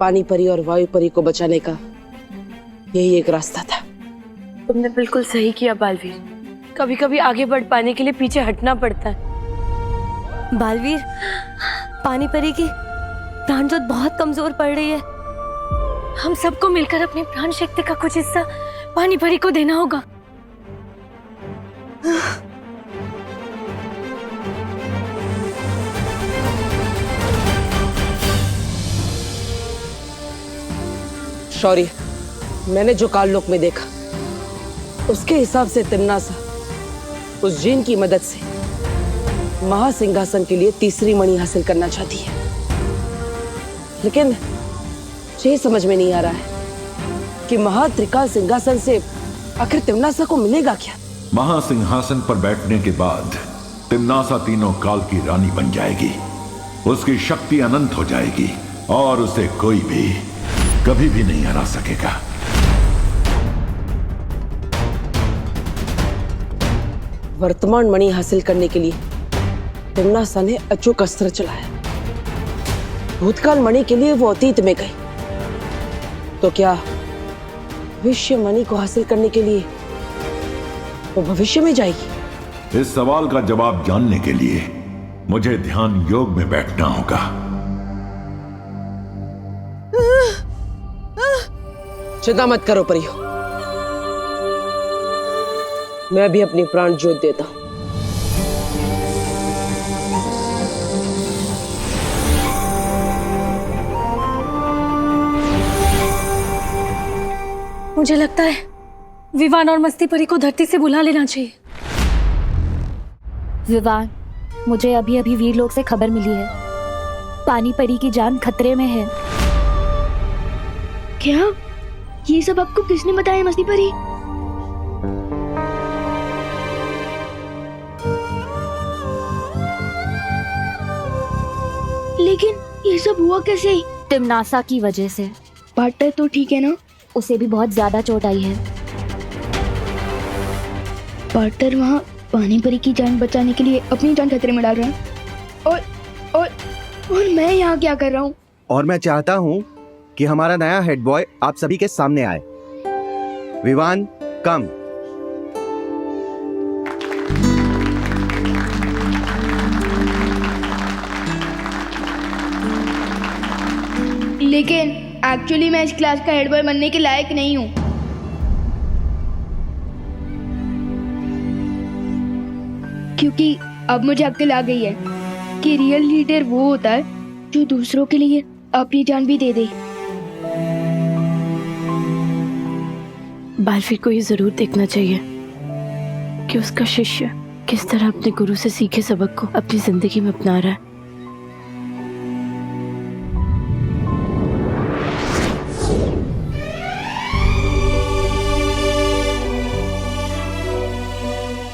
पानी परी और वायु परी को बचाने का यही एक रास्ता था। तुमने बिल्कुल सही किया बालवीर। कभी कभी आगे बढ़ पाने के लिए पीछे हटना पड़ता है। बालवीर, पानी परी की प्राण ज्योत बहुत कमजोर पड़ रही है। हम सबको मिलकर अपनी प्राण शक्ति का कुछ हिस्सा पानी परी को देना होगा। शौर्य, मैंने जो काल लोक में देखा उसके हिसाब से तिम्नासा उस जिन की मदद से महासिंहासन के लिए तीसरी मणि हासिल करना चाहती है, लेकिन ये समझ में नहीं आ रहा है कि महात्रिकाल सिंहासन से आखिर तिम्नासा को मिलेगा क्या। महासिंहासन पर बैठने के बाद तिम्नासा तीनों काल की रानी बन जाएगी। उसकी शक्ति अनंत हो जाएगी और उसे कोई भी कभी भी नहीं हरा सकेगा। वर्तमान मणि हासिल करने के लिए तिम्नासा ने अचूक अस्त्र चलाया। भूतकाल मणि के लिए वो अतीत में गई, तो क्या भविष्य मणि को हासिल करने के लिए वो भविष्य में जाएगी? इस सवाल का जवाब जानने के लिए मुझे ध्यान योग में बैठना होगा। चिंता मत करो परियो, मैं भी अपनी प्राण ज्योत देता हूं। मुझे लगता है विवान और मस्ती परी को धरती से बुला लेना चाहिए। विवान, मुझे अभी अभी वीर लोग से खबर मिली है, पानी परी की जान खतरे में है। क्या? ये सब आपको किसने बताया मस्ती परी? लेकिन ये सब हुआ कैसे? तिमनासा की वजह से। पार्टनर तो ठीक है ना? उसे भी बहुत ज्यादा चोट आई है। पार्टनर वहाँ पानी परी की जान बचाने के लिए अपनी जान खतरे में डाल रहा है और मैं यहाँ क्या कर रहा हूँ? और मैं चाहता हूँ कि हमारा नया हेड बॉय आप सभी के सामने आए। विवान, कम। लेकिन एक्चुअली मैं इस क्लास का हेड बॉय बनने के लायक नहीं हूँ। क्योंकि अब मुझे अक्ल आ गई है कि रियल लीडर वो होता है जो दूसरों के लिए अपनी जान भी दे दे। बालवीर को ये जरूर देखना चाहिए कि उसका शिष्य किस तरह अपने गुरु से सीखे सबक को अपनी जिंदगी में अपना रहा है।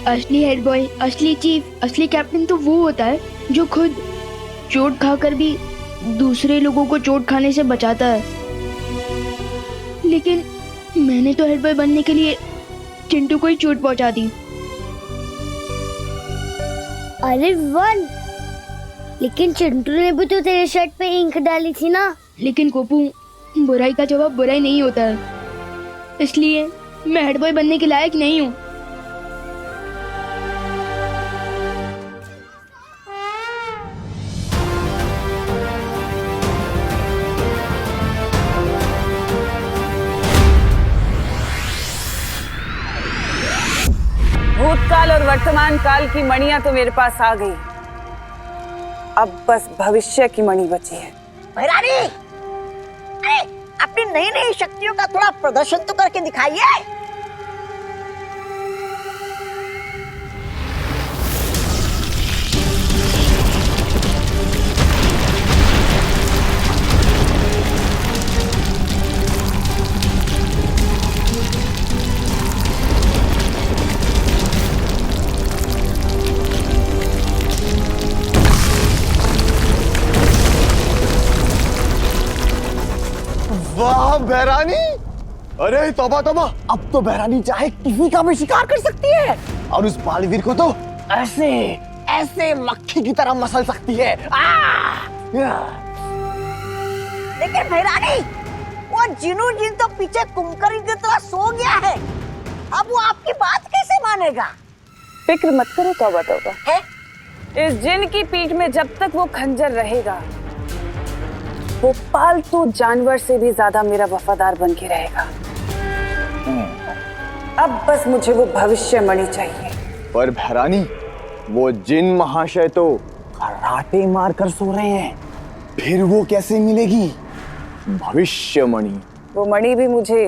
असली हेड बॉय, असली चीफ, असली कैप्टन तो वो होता है जो खुद चोट खाकर भी दूसरे लोगों को चोट खाने से बचाता है। लेकिन मैंने तो हेड बॉय बनने के लिए चिंटू को ही चोट पहुंचा दी। अरे वन, लेकिन चिंटू ने भी तो तेरे शर्ट पे इंक डाली थी ना। लेकिन कोपू, बुराई का जवाब बुराई नहीं होता है, इसलिए मैं हेड बॉय बनने के लायक नहीं हूँ। भूतकाल और वर्तमान काल की मणियां तो मेरे पास आ गई, अब बस भविष्य की मणि बची है। भैरानी, अरे अपनी नई नई शक्तियों का थोड़ा प्रदर्शन तो करके दिखाइए। वाह बहरानी, अरे तौबा तौबा, अब तो बहरानी चाहे किसी का भी शिकार कर सकती है और उस बालवीर को तो ऐसे ऐसे मक्खी की तरह मसल सकती है। लेकिन भैरानी, वो जिनू जिन तो पीछे कुमकरी की तरह सो गया है, अब वो आपकी बात कैसे मानेगा? फिक्र मत करो तौबा तौबा, इस जिन की पीठ में जब तक वो खंजर रहेगा, वो पालतू जानवर से भी ज्यादा मेरा वफादार बन के रहेगा। अब बस मुझे वो भविष्य मणि चाहिए। पर बहरानी, वो जिन महाशय तो कराटे मार कर सो रहे हैं, फिर वो कैसे मिलेगी भविष्य मणि? वो मणि भी मुझे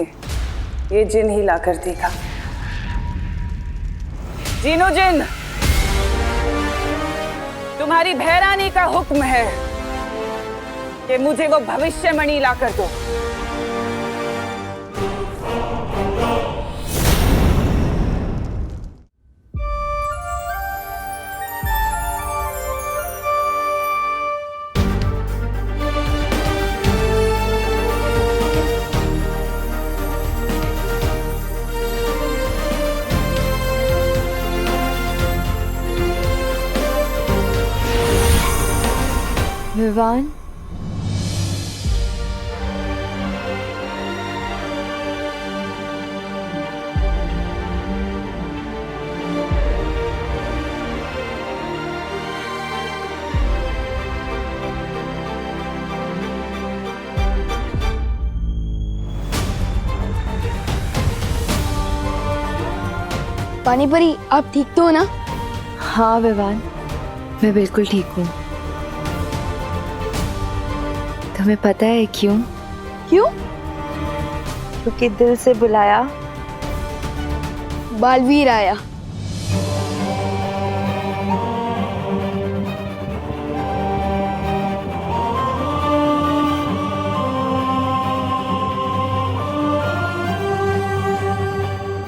ये जिन ही ला कर देगा। जिनो जिन, तुम्हारी भैरानी का हुक्म है कि मुझे वो भविष्य मणि ला कर दो। विवान, पानी परी, आप ठीक तो हो ना? हाँ विवान, मैं बिल्कुल ठीक हूँ। तुम्हें पता है क्यों? क्यों? क्योंकि दिल से बुलाया बालवीर आया।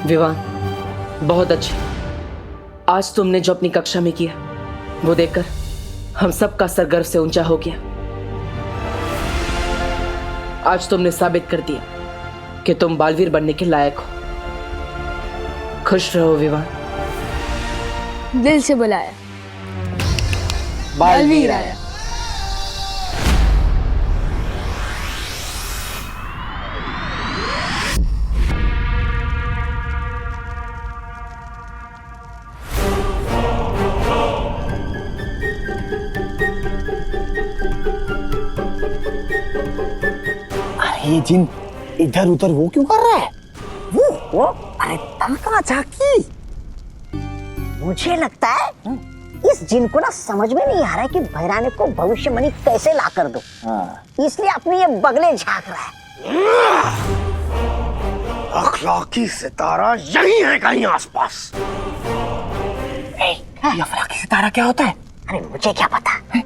विवान, बहुत अच्छे। आज तुमने जो अपनी कक्षा में किया वो देखकर हम सब का सर गर्व से ऊंचा हो गया। आज तुमने साबित कर दिया कि तुम बालवीर बनने के लायक हो। खुश रहो विवान। दिल से बुलाया बालवीर आया। ये जिन इधर उधर वो क्यों कर रहा है? वो अरे तनका झाकी। मुझे लगता है इस जिन को ना समझ में नहीं आ रहा है कि भैरानी को भविष्यवाणी कैसे ला कर दो। इसलिए अपनी ये बगले झांक रहा है। अखलाकी सितारा यही है कहीं आसपास। ये अखलाकी सितारा क्या होता है? अरे मुझे क्या पता।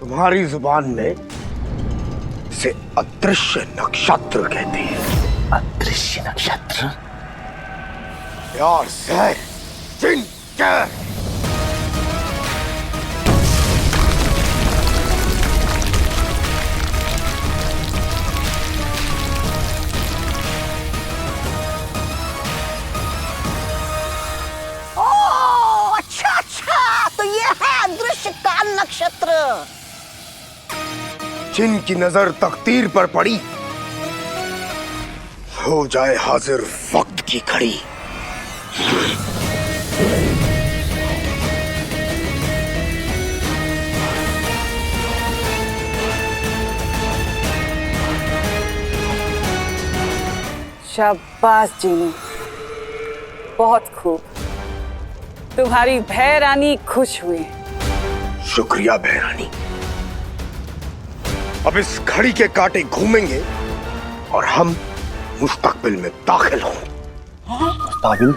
तुम्हारी जुबान में इसे अदृश्य नक्षत्र कहते हैं। अदृश्य नक्षत्र? यार सर, जिन क्या? अच्छा, तो ये है अदृश्य काल नक्षत्र। जिनकी नजर तकदीर पर पड़ी, हो जाए हाजिर वक्त की घड़ी। शाबाश जीनू, बहुत खूब। तुम्हारी भैरानी खुश हुई। शुक्रिया भैरानी। अब इस घड़ी के कांटे घूमेंगे और हम मुस्तकबिल में दाखिल होंगे। मुस्तकबिल?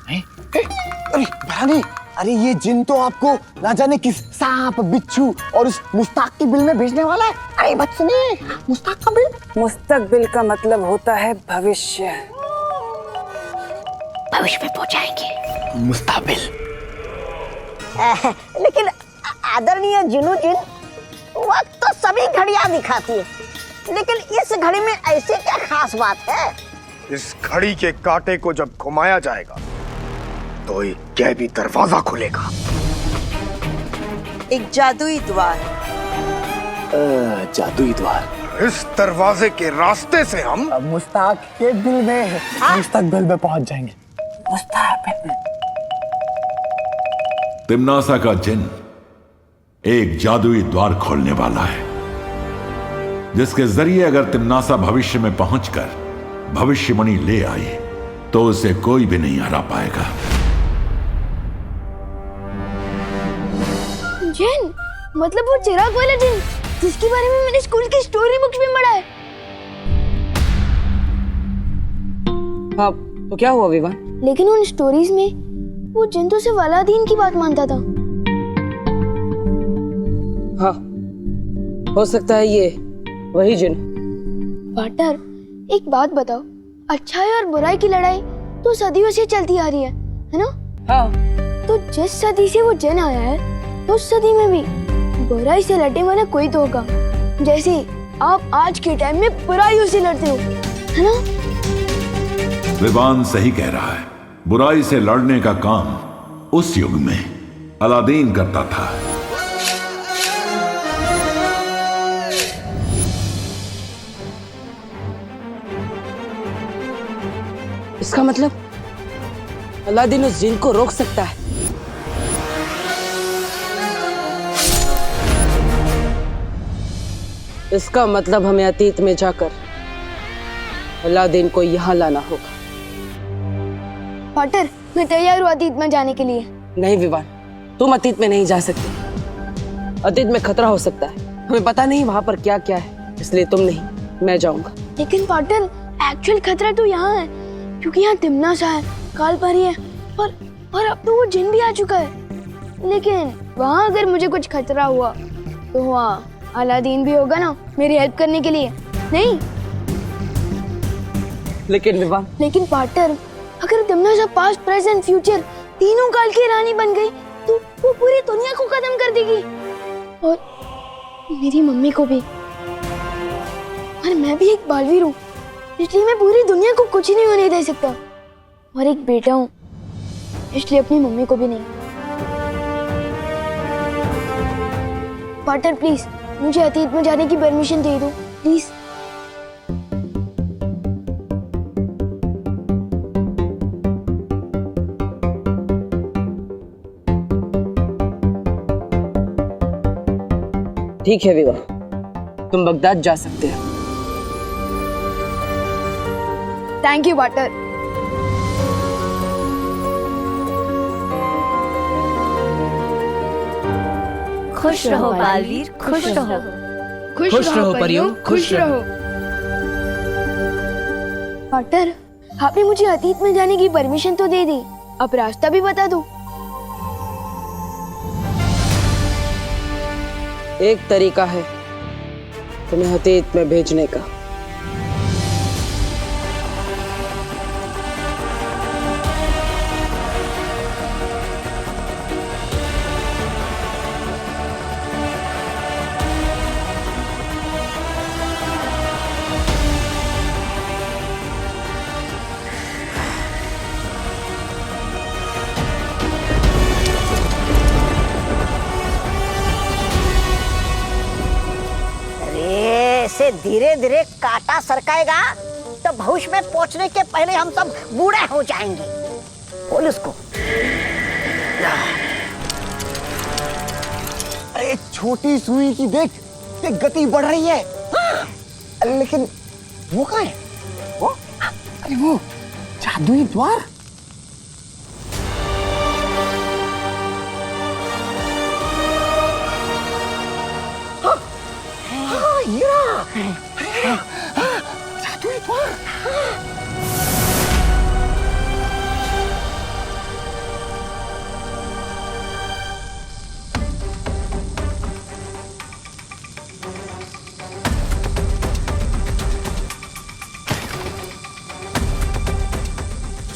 अरे भैरानी, अरे ये जिन तो आपको ना जाने किस सांप, बिच्छू और उस मुस्तकबिल में भेजने वाला है। अरे बच्चे, मुस्तकबिल? मुस्तकबिल का मतलब होता है भविष्य। भविष्य में पहुंचाएंगे। मुस्तकबिल। लेकिन आदरणीय जिनू जिन, वक्त तो सभी घड़ियां दिखाती है, लेकिन इस घड़ी में ऐसी क्या खास बात है? इस घड़ी के कांटे को जब घुमाया जाएगा तो एक गैबी दरवाजा खुलेगा। एक जादुई द्वार। जादुई द्वार। इस दरवाजे के रास्ते से हम मुस्तकबिल में पहुंच जाएंगे। तिम्नासा का जिन एक जादुई द्वार खोलने वाला है, जिसके जरिए अगर तिम्नासा भविष्य में पहुंचकर भविष्यवाणी ले आए तो उसे कोई भी नहीं हरा पाएगा। जिन, मतलब वो चिराग वाला जिन जिसके बारे में मैंने स्कूल की स्टोरी बुक्स में पढ़ा है। हाँ, तो क्या हुआ विवान? लेकिन उन स्टोरीज में वो जिन तो सिर्फ अलादीन की बात मानता था। हाँ, हो सकता है ये वही जिन। पार्टनर, एक बात बताओ, अच्छाई और बुराई की लड़ाई तो सदियों से चलती आ रही है ना? हाँ। तो जिस सदी से वो जिन आया है, उस सदी में भी बुराई से लड़ने वाला कोई तो होगा, जैसे आप आज के टाइम में बुराइयों से लड़ते हो, है ना? विवान सही कह रहा है। बुराई से लड़ने का काम उस युग में अलादीन करता था। इसका मतलब अलादीन उस जिन को रोक सकता है। इसका मतलब हमें अतीत में जाकर अलादीन को यहां लाना होगा। पार्टनर, मैं तैयार हूँ अतीत में जाने के लिए। नहीं विवान, तुम अतीत में नहीं जा सकते। अतीत में खतरा हो सकता है, हमें पता नहीं वहां पर क्या क्या है, इसलिए तुम नहीं, मैं जाऊंगा। लेकिन पार्टनर, एक्चुअल खतरा तो यहाँ है, क्योंकि यहाँ तिमनासा है, कालपरी है और अब तो वो जिन भी आ चुका है। लेकिन वहाँ अगर मुझे कुछ खतरा हुआ तो वहाँ अलादीन भी होगा ना मेरी हेल्प करने के लिए, नहीं? लेकिन विवान, लेकिन पार्टनर, अगर तिमनासा पास्ट प्रेजेंट फ्यूचर तीनों काल की रानी बन गई तो वो पूरी दुनिया को खत्म कर देगी और मेरी मम्मी को भी। और मैं भी एक बालवीर हूँ, इसलिए मैं पूरी दुनिया को कुछ नहीं होने दे सकता। और एक बेटा हूँ, इसलिए अपनी मम्मी को भी नहीं। पार्टनर प्लीज मुझे अतीत में जाने की परमिशन दे दो प्लीज। ठीक है विवाह, तुम बगदाद जा सकते हो। Thank you partner. खुश रहो बालवीर, खुश रहो। खुश रहो परियों, खुश रहो। पार्टनर, आपने मुझे अतीत में जाने की परमिशन तो दे दी, अब रास्ता भी बता दो। एक तरीका है तुम्हें अतीत में भेजने का। ऐसे धीरे धीरे कांटा सरकाएगा तो भविष्य में पहुंचने के पहले हम सब बूढ़े हो जाएंगे। बोल उसको। अरे छोटी सुई की देख, गति बढ़ रही है। लेकिन वो कहाँ है? वो? अरे वो जादुई द्वार। जादुई द्वार।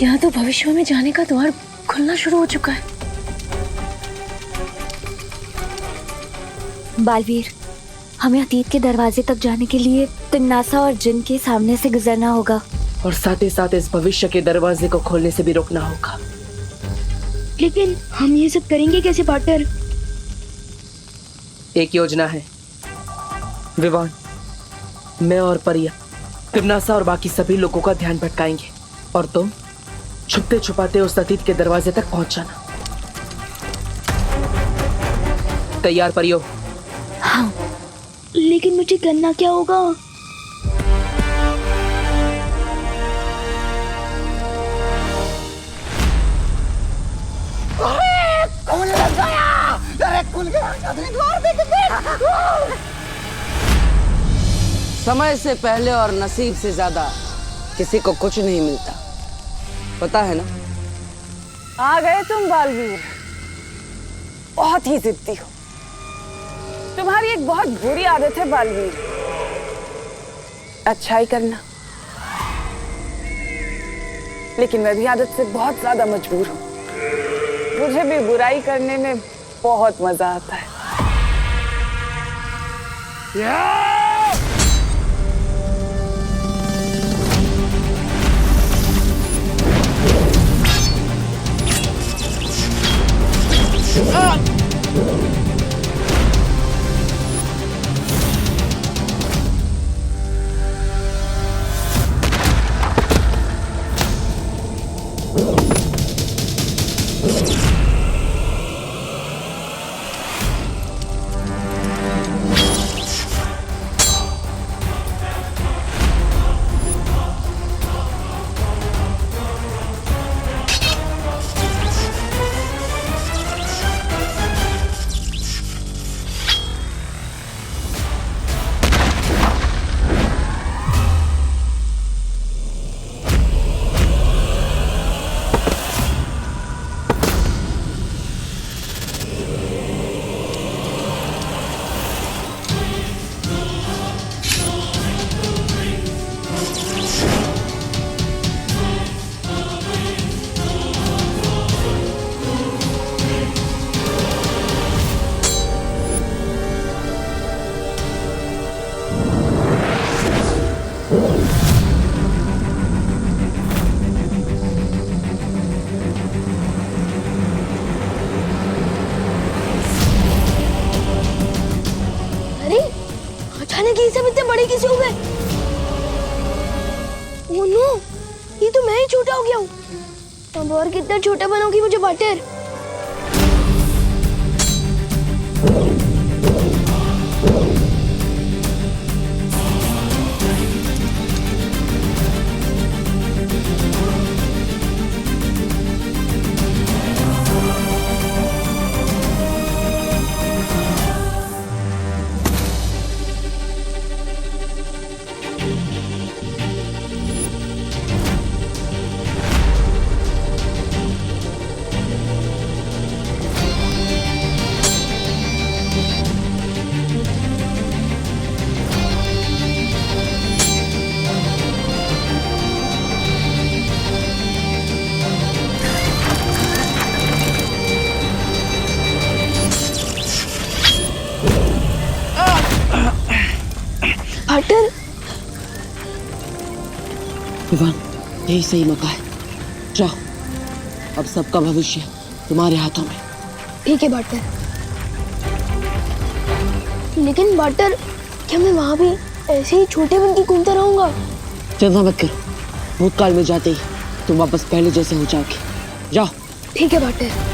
यहाँ तो भविष्य में जाने का द्वार खुलना शुरू हो चुका है। बालवीर, हमें अतीत के दरवाजे तक जाने के लिए तिमनासा और जिन के सामने से गुजरना होगा, और साथ ही साथ इस भविष्य के दरवाजे को खोलने से भी रोकना होगा। लेकिन हम ये सब करेंगे कैसे पार्टनर? एक योजना है विवान। मैं और परिया तिमनासा और बाकी सभी लोगों का ध्यान भटकाएंगे और तुम छुपते छुपाते उस अतीत के दरवाजे तक पहुंच जाना। तैयार परियो? हाँ, लेकिन मुझे करना क्या होगा? खुल गया! अरे खुल गया! जादुई द्वार देख। समय से पहले और नसीब से ज्यादा किसी को कुछ नहीं मिलता, पता है ना? आ गए तुम बालवीर। बहुत ही जिद्दी हो। तुम्हारी एक बहुत बुरी आदत है बालवीर, अच्छाई करना। लेकिन मैं भी आदत से बहुत ज्यादा मजबूर हूँ। मुझे भी बुराई करने में बहुत मजा आता है। बड़े कैसे हो गए? ओह नो, ये तो मैं ही छोटा हो गया हूँ। अब और कितना छोटा बनाओगी मुझे बटर? बटर, विवान, यही सही मौका है। जाओ, अब सबका भविष्य तुम्हारे हाथों में। ठीक है बटर। लेकिन बटर, क्या मैं वहाँ भी ऐसे ही छोटे बन के घूमता रहूंगा? चिंता मत करो, भूतकाल में जाते ही तुम वापस पहले जैसे हो जाओगे। जाओ। ठीक है बटर।